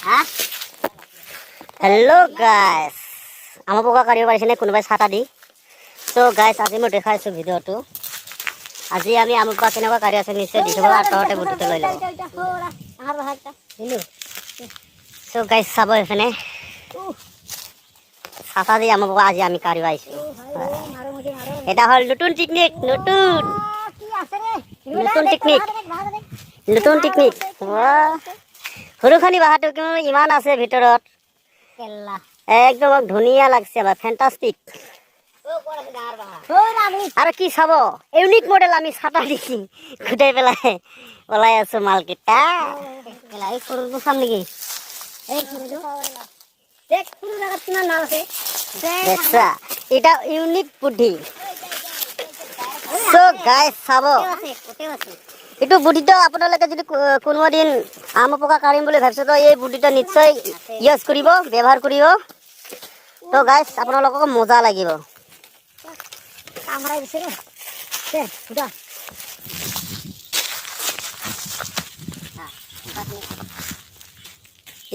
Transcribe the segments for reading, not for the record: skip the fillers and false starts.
hello guys आम पोका काढ़ पारे कोनोबाई छाता दी सो गाइस आज मैं देखा भिडिओ तो आज आम आम पोका के काढ़ निश्चय दी थोड़ा तहते बुद्धि लै लो सो गाइस चाब एफे छाता दी आम पोका आज आम काढ़ आईस हल नतुन टेकनिक नतुन टेकनिक सरुखानी बाहाটো इमान आछे भितरत एकदम धुनिया लागছে फैंटास्टिक और कि चाब इउनिक मडेल आमी छाता दिखी गुटाई पेलाय ओलाई आছো मालकेटा चाम नेকি देखा এটা ইউনিক বুদ্ধি सो गाइस चाब এইটো বুদ্ধিটো আপোনালোকে যদি কোনোবা দিন আম পোকা কাঢ়িম বুলি ভাবিছে তো এই বুদ্ধিটো নিশ্চয় ইউজ কৰিব ব্যৱহাৰ কৰিব তো গাইস আপোনালোকক মজা লাগিব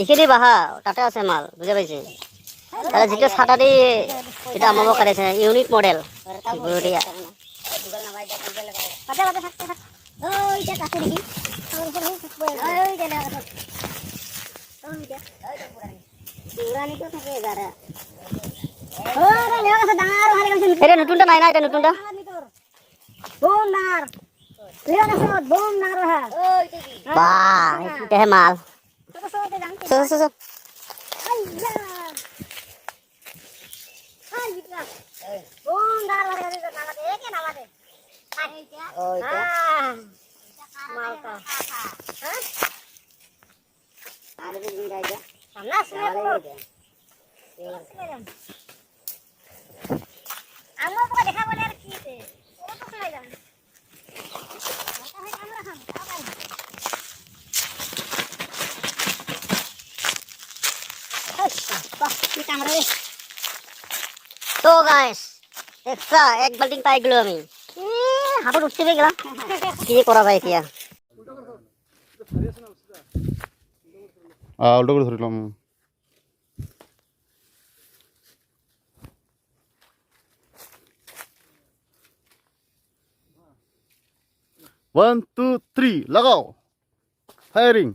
এইখিনি বাহা তাতে আছে মাল বুঝে পাইছে তাহলে যেটা ছাতা দি এটা আম পোকা কাঢ়িছে ইউনিক মডেল বঢ়িয়া নতুনটা নাই না এটা নতুনটা বাহ মাল तो गाइस देखा एक बाल्टी पाई गलो আমি হাতত উঠতে গেলাম কি করা যায় এতিয়া উল্টো করে ধরিলাম 1 2 3 लगाओ फायरिंग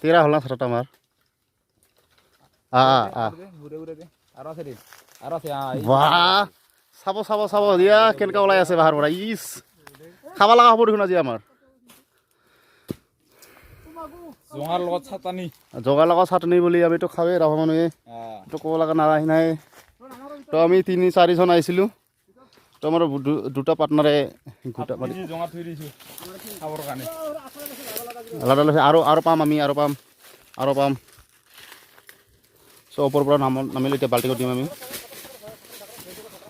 तेरा हल ना छाता मार वाह चाब चाब चाब दिया केनका ओलाई आछे बाहर परा इस खाबा लागা हब देखुन আজি आमार जगार लगत छाटनी बोली आमी तो खावे राभा मानुहे तो कब लगा नाराही नाय तो आमी 3-4 जन आइसिलु तो आमार दुटा पार्टनारे गुटा मारि जगा थई दिसु खाबर काने आलादा आलादा आरो पाम आमी आरो पाम सो ऊपर पर नामिले ते बाल्टी दिम आमी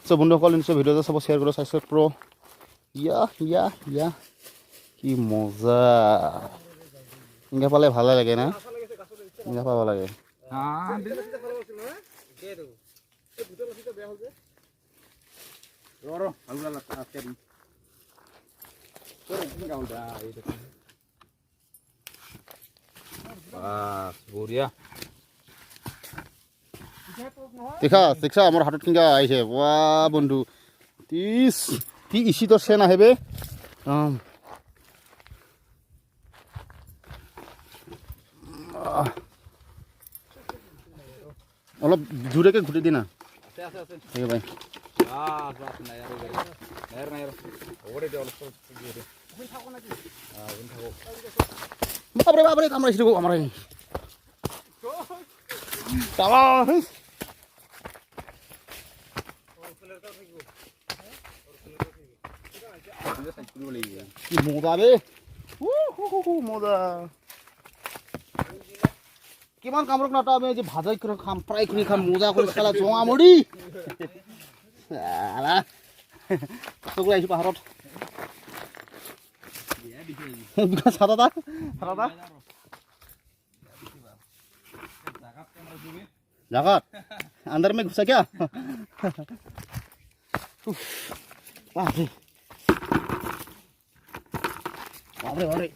सो बंधुসকল निश्चय ভিডিওটো সব শেয়ার করো সাবস্ক্রাইব করো ইয়া কি মজা ইংগা পালে ভালো লাগে না ইংগা পাব লাগে দেখা আমার হাতত কিংগা আইছে ওয়া বন্ধু তিস তি ইসি তো সেন আহেবে অলপ জোরেকে ঘুটি দি না ঠিক ভাই বাপরে বাপরে কামড়াইছিল আমার কি মজা রে মজা কিমান কামৰক নাটা আমি যে ভাজাই কৰি খাম ফ্ৰাই কৰি খাম মজা কৰি খালা জঙা মৰি আলা সগৈ আহিছো পাহাৰত ছাতা जगत अंदर में घुसा क्या বাপরে বাপরে বাপরে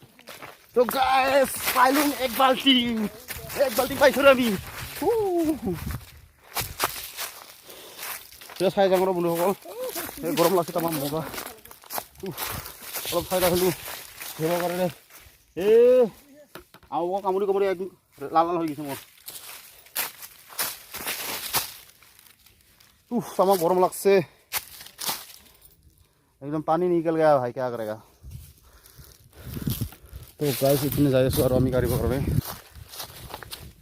তো গাইস পাইলুম এক বালতি পাইছো রে আমি চাই যাম বন্ধুসকল এই গৰম লাগছে তামাম মজা অলপ চাই ৰাখিলোঁ ধৰিবৰ কাৰণে আৰু কামুৰি একদম লাল হৈ গৈছে মোৰ তামাম গৰম লাগছে एकदम पानी निकल गया भाई क्या करेगा तो गाइस इतने जाए सो और আমি গাড়ী পকৰে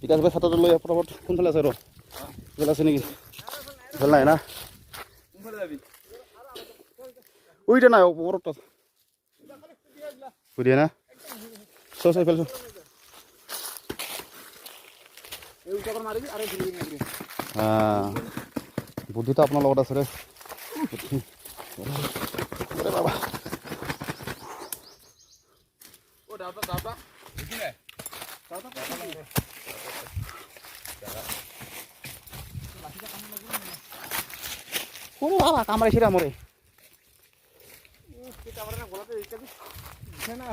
বিকাশ ভাই ছাতাটো লৈ ফটাফট কোনফালে আছে গেল আছে নেকি গেল নাই না কোনফালে যাবি ওইটা নাই ওপৰটা বুঝিয়ে না চাই ফেলছো এই উঠা করে মারিবি আরে ঘুরিবি না হ্যাঁ বুদ্ধিটা আপনার লগত আছে রে আরে বাবা ও দাদা কি নে দাদা ওরে বাবা কামড়াইছিরা মরে কি কামড়া না গলাতে দিছে না